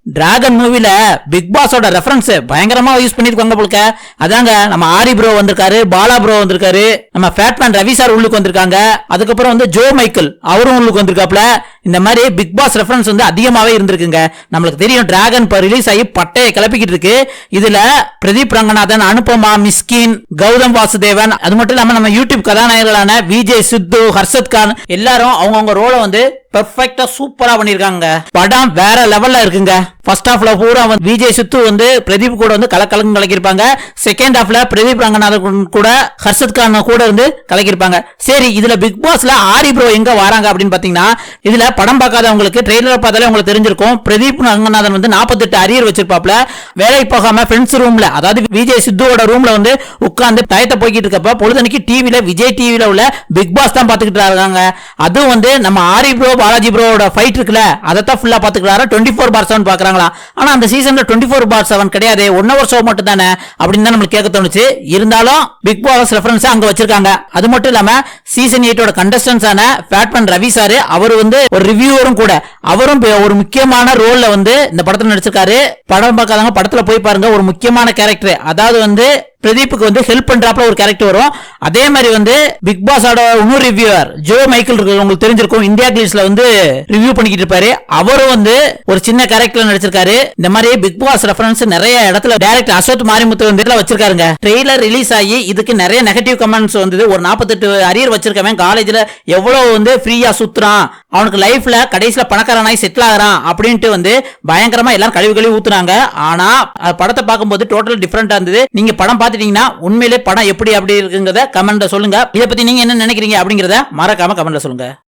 Dragon மூவில big பாஸோட reference பயங்கரமா use பண்ணிருக்காங்க போல. அதாங்க நம்ம ஆரி ப்ரோ வந்திருக்காரு, பாலா ப்ரோ வந்திருக்காரு, நம்ம ஃபேட்மேன் ரவி சார் உள்ளுக்கு வந்திருக்காங்க, அதுக்கப்புறம் வந்து ஜோ மைக்கேல் அவரும் உள்ளுக்கு வந்திருக்காப்ல. இந்த மாதிரி பிக் பாஸ் ரெஃபரன்ஸ் வந்து அதிகமாவே இருந்திருக்குங்க. நம்மளுக்கு தெரியும் டிராகன் இப்ப ரிலீஸ் ஆகி பட்டையை கிளப்பிக்கிட்டு இருக்கு. இதுல பிரதீப் ரங்கநாதன், அனுபமா, மிஸ்கின், கௌதம் வாசுதேவன், அது மட்டும் இல்லாம நம்ம யூடியூப் கதாநாயகர்களான விஜய், சித்து, ஹர்ஷத் கான் எல்லாரும் அவங்கவுங்க ரோலை வந்து பெர்ஃபெக்ட்டா சூப்பரா பண்ணிருக்காங்க. படம் வேற லெவல்ல இருக்குங்க. ஃபர்ஸ்ட் ஹாஃப்ல பூரா விஜய் சித்து வந்து பிரதீப் கூட வந்து கலக்கலங்க கலக்கிருப்பாங்க. செகண்ட் ஹாஃப்ல பிரதீப் ரங்கநாதன் கூட ஹர்ஷத் கான் கூட இருந்து கலக்கிருப்பாங்க. சரி, இதுல பிக் பாஸ்ல ஆரி ப்ரோ எங்க வராங்க அப்படின்னு பாத்தீங்கன்னா, இதுல படம் பார்க்காதவங்களுக்கு ட்ரெய்லர் பார்த்தாலே உங்களுக்கு தெரிஞ்சிருக்கும். பிரதீப் ரங்கநாதன் வந்து 48 அரியர் வச்சிருப்பாப்ல. வேலைக்கு போகாம ஃப்ரெண்ட்ஸ் ரூம்ல, அதாவது விஜய் சித்துவோட ரூம்ல வந்து உட்கார்ந்து டயத்தை போய்கிட்டு இருக்கப்ப பொழுதனைக்கு டிவில விஜய் டிவில உள்ள பிக் பாஸ் தான் பாத்துக்கிட்டு இருக்காங்க. அதுவும் வந்து நம்ம ஆரி ப்ரோ பாலாஜி ப்ரோட ஃபைட் இருக்குல்ல, அதைத்தான் ஃபுல்லா பாத்துக்கிறாரு. 24/7 பாக்குறாங்களா. ஆனா அந்த சீசன்ல 24/7 கிடையாது, 1 hour ஷோ மட்டும் தானே அப்படின்னு தான் நம்மளுக்கு கேட்க தோணுச்சு. இருந்தாலும் பிக் பாஸ் ரெஃபரன்ஸ் அங்க வச்சிருக்காங்க. அது மட்டும் இல்லாம சீசன் 8 கண்டஸ்டன்ஸான ஃபேட்மேன் ரவி சார், அவர் வந்து ஒரு ரிவ்யூவரும் கூட, அவரும் ஒரு முக்கியமான ரோல்ல வந்து இந்த படத்துல நடிச்சிருக்காரு. படம் பார்க்காதவங்க படத்துல போய் பாருங்க. ஒரு முக்கியமான கேரக்டர், அதாவது வந்து பிரதீப்புக்கு வந்து ஹெல்ப் பண்றாப்ல ஒரு கேரக்டர் வரும். அதே மாதிரி வந்து பிக் பாஸோட இன்னொரு ரிவ்யூவர் ஜோ மைக்கேல் இருக்கு, உங்களுக்கு தெரிஞ்சிருக்கும். இந்தியா கிளிஸ்ல வந்து ரிவ்யூ பண்ணிக்கிட்டு இருப்பாரு. அவரும் வந்து ஒரு சின்ன கேரக்டர்ல நடிச்சிருக்காரு. இந்த மாதிரி பிக் பாஸ் ரெஃபரன்ஸ் நிறைய இடத்துல டைரக்டர் அசோத் மாரிமுத்து வந்து வச்சிருக்காருங்க. ட்ரெய்லர் ரிலீஸ் ஆகி இதுக்கு நிறைய நெகட்டிவ் கமெண்ட்ஸ் வந்தது. ஒரு 48 அரியர் வச்சிருக்கவன் காலேஜ்ல எவ்வளவு வந்து ஃப்ரீயா சுத்துறான், அவனுக்கு லைஃப்ல கடைசியில பணக்காரனாய் செட்டில் ஆகிறான் அப்படின்ட்டு வந்து பயங்கரமா எல்லாரும் கழிவு ஊத்துனாங்க. ஆனா படத்தை பார்க்கும்போது டோட்டல் டிஃபரெண்டா இருந்தது. நீங்க படம் பார்த்துட்டீங்கன்னா உண்மையிலே படம் எப்படி அப்படி இருக்குங்கிறத கமெண்ட்ல சொல்லுங்க. இதை பத்தி நீங்க என்ன நினைக்கிறீங்க அப்படிங்கறத மறக்காம கமெண்ட்ல சொல்லுங்க.